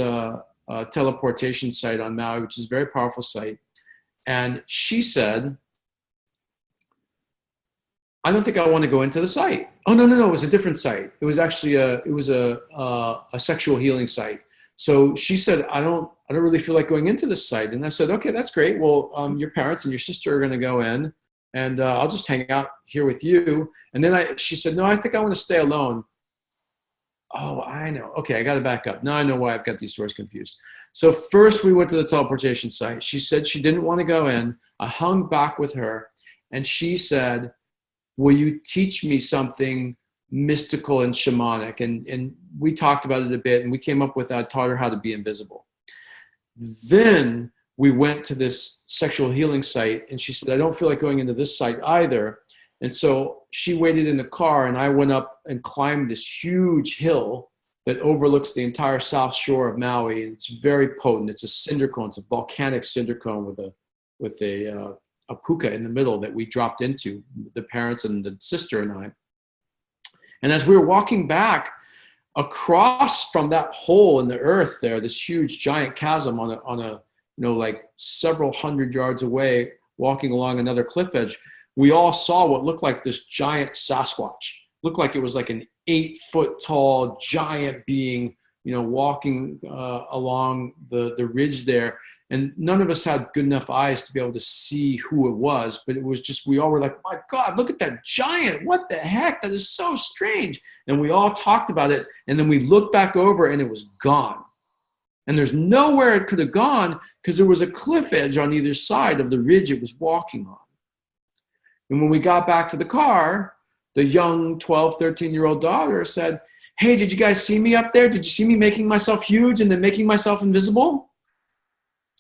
teleportation site on Maui, which is a very powerful site. And she said, I don't think I want to go into the site. Oh, no, it was a different site. It was actually a sexual healing site. So she said, I don't really feel like going into this site. And I said, okay, that's great. Well, your parents and your sister are going to go in, and I'll just hang out here with you. And then she said, no, I think I want to stay alone. Oh, I know. Okay, I got to back up. Now I know why I've got these stories confused. So first we went to the teleportation site. She said she didn't want to go in. I hung back with her, and she said, will you teach me something mystical and shamanic. And we talked about it a bit, and we came up with, I taught her how to be invisible. Then we went to this sexual healing site, and she said, I don't feel like going into this site either. And so she waited in the car, and I went up and climbed this huge hill that overlooks the entire south shore of Maui. And it's very potent. It's a cinder cone. It's a volcanic cinder cone with a puka in the middle that we dropped into, the parents and the sister and I. And as we were walking back across from that hole in the earth there, this huge giant chasm on a like several hundred yards away, walking along another cliff edge, we all saw what looked like this giant Sasquatch. Looked like it was like an 8-foot tall giant being, walking along the ridge there. And none of us had good enough eyes to be able to see who it was, but it was just, we all were like, my God, look at that giant. What the heck? That is so strange. And we all talked about it. And then we looked back over and it was gone. And there's nowhere it could have gone because there was a cliff edge on either side of the ridge it was walking on. And when we got back to the car, the young 12, 13-year-old daughter said, hey, did you guys see me up there? Did you see me making myself huge and then making myself invisible?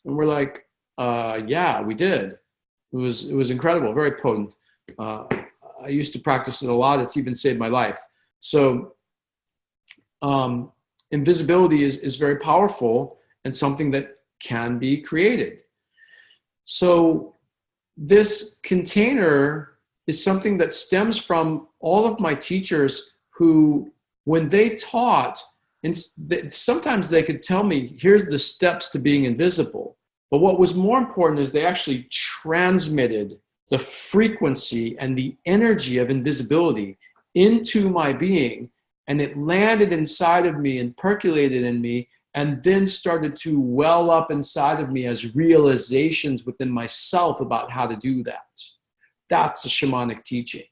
And we're like, yeah, we did. It was incredible, very potent. I used to practice it a lot. It's even saved my life. So invisibility is very powerful and something that can be created. So this container is something that stems from all of my teachers who, when they taught, and sometimes they could tell me, here's the steps to being invisible. But what was more important is they actually transmitted the frequency and the energy of invisibility into my being, and it landed inside of me and percolated in me, and then started to well up inside of me as realizations within myself about how to do that. That's a shamanic teaching.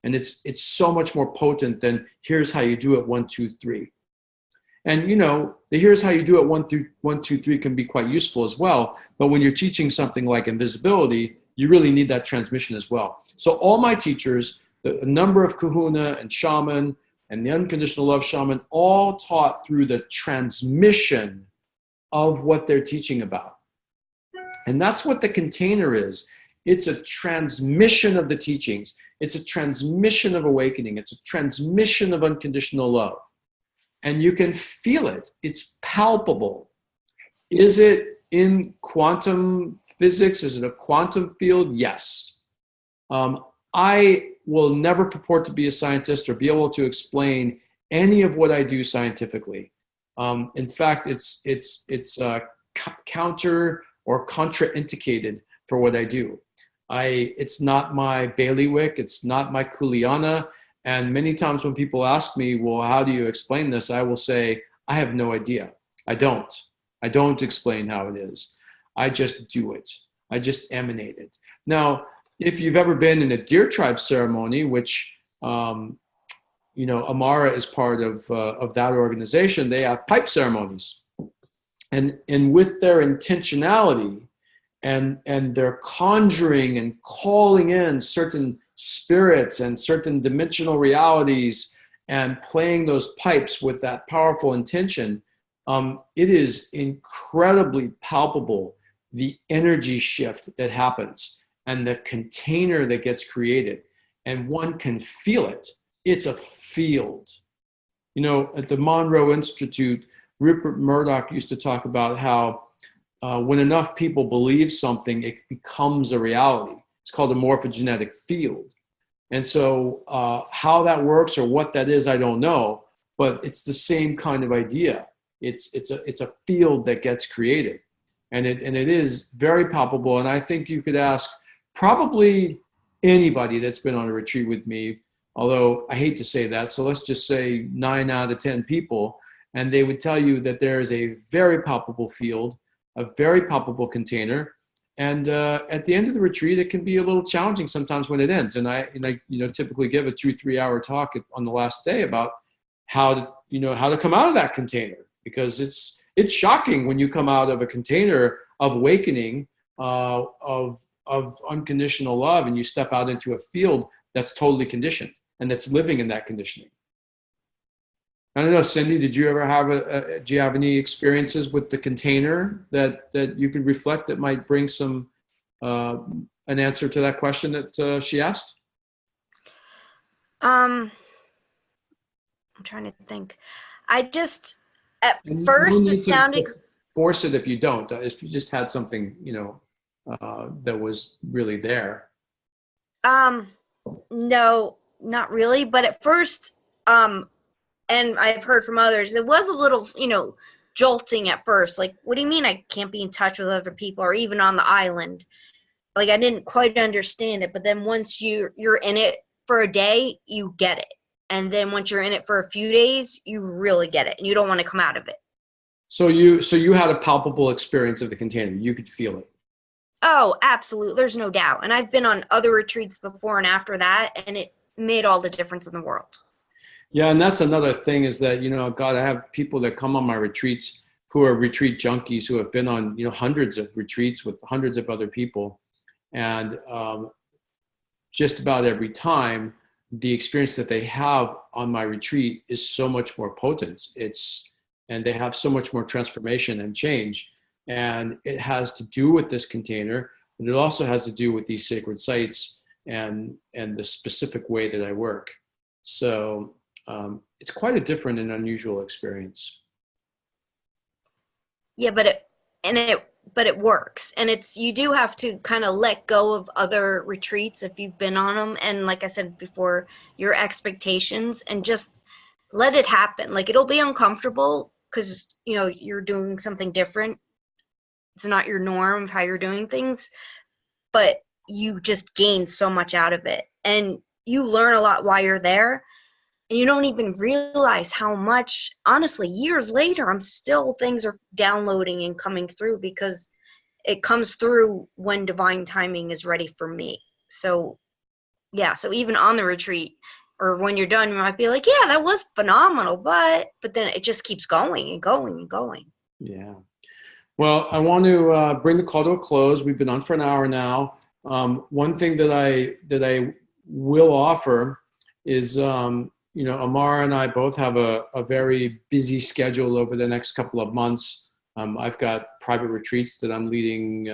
And it's so much more potent than here's how you do it, 1, 2, 3. And the here's how you do it, 1, 2, 3 can be quite useful as well. But when you're teaching something like invisibility, you really need that transmission as well. So all my teachers, a number of kahuna and shaman and the unconditional love shaman, all taught through the transmission of what they're teaching about. And that's what the container is. It's a transmission of the teachings. It's a transmission of awakening. It's a transmission of unconditional love. And you can feel it. It's palpable. Is it in quantum physics? Is it a quantum field? Yes. I will never purport to be a scientist or be able to explain any of what I do scientifically. In fact, it's counter or contraindicated for what I do. It's not my bailiwick. It's not my kuleana. And many times when people ask me, well, how do you explain this? I will say, I have no idea. I don't explain how it is. I just do it. I just emanate it. Now, if you've ever been in a deer tribe ceremony, which, Amara is part of that organization, they have pipe ceremonies. And with their intentionality and their conjuring and calling in certain spirits and certain dimensional realities and playing those pipes with that powerful intention, it is incredibly palpable, the energy shift that happens and the container that gets created. And one can feel it. It's a field. At the Monroe Institute, Rupert Murdoch used to talk about how when enough people believe something, it becomes a reality. It's called a morphogenetic field. And so how that works or what that is, I don't know, but it's the same kind of idea. It's a field that gets created, and it is very palpable. And I think you could ask probably anybody that's been on a retreat with me, although I hate to say that, so let's just say 9 out of 10 people, and they would tell you that there is a very palpable field, a very palpable container. And at the end of the retreat, it can be a little challenging sometimes when it ends. And I typically give a 2-3 hour talk on the last day about how to come out of that container, because it's shocking when you come out of a container of awakening, of unconditional love, and you step out into a field that's totally conditioned. and that's living in that conditioning. I don't know, Cindy, did you ever have do you have any experiences with the container that you could reflect that might bring some, an answer to that question that she asked? I'm trying to think. I just, at And you don't first it need to sounded, force it if you don't. If you just had something, that was really there. no, not really. But at first, and I've heard from others, it was a little, jolting at first. Like, what do you mean I can't be in touch with other people or even on the island? Like, I didn't quite understand it. But then once you're in it for a day, you get it. And then once you're in it for a few days, you really get it, and you don't want to come out of it. So you had a palpable experience of the container. You could feel it. Oh, absolutely. There's no doubt. And I've been on other retreats before and after that, and it made all the difference in the world. Yeah, and that's another thing is that, God, I have people that come on my retreats who are retreat junkies who have been on, hundreds of retreats with hundreds of other people. And just about every time, the experience that they have on my retreat is so much more potent. And they have so much more transformation and change. And it has to do with this container, but it also has to do with these sacred sites and the specific way that I work. So it's quite a different and unusual experience. Yeah, but it works. And you do have to kind of let go of other retreats if you've been on them. And like I said before, your expectations, and just let it happen. Like, it'll be uncomfortable because, you're doing something different. It's not your norm of how you're doing things, but you just gain so much out of it. And you learn a lot while you're there. And you don't even realize how much, honestly, years later, things are downloading and coming through, because it comes through when divine timing is ready for me. So, yeah, so even on the retreat, or when you're done, you might be like, yeah, that was phenomenal, but then it just keeps going and going and going. Yeah. Well, I want to bring the call to a close. We've been on for an hour now. One thing that I will offer is, Amara and I both have a very busy schedule over the next couple of months. I've got private retreats that I'm leading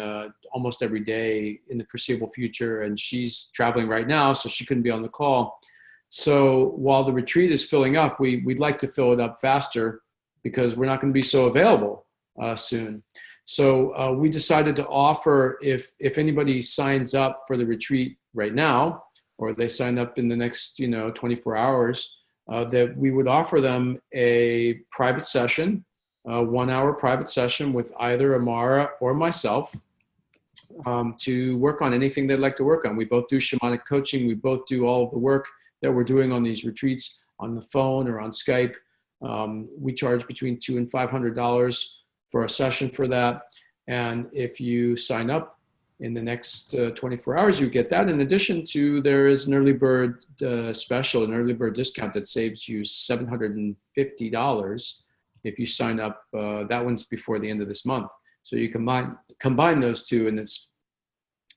almost every day in the foreseeable future, and she's traveling right now, so she couldn't be on the call. So while the retreat is filling up, we'd like to fill it up faster, because we're not going to be so available soon. So we decided to offer, if anybody signs up for the retreat right now, or they sign up in the next 24 hours, that we would offer them a private session, a 1 hour private session with either Amara or myself, to work on anything they'd like to work on. We both do shamanic coaching. We both do all of the work that we're doing on these retreats on the phone or on Skype. We charge between $200 and $500 for a session for that. And if you sign up in the next 24 hours, you get that. In addition to, there is an early bird special, an early bird discount that saves you $750 if you sign up. That one's before the end of this month. So you combine those two, and it's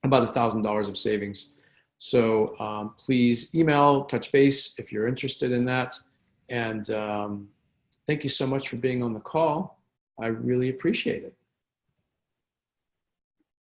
about $1,000 of savings. So please email, touch base if you're interested in that. And thank you so much for being on the call. I really appreciate it.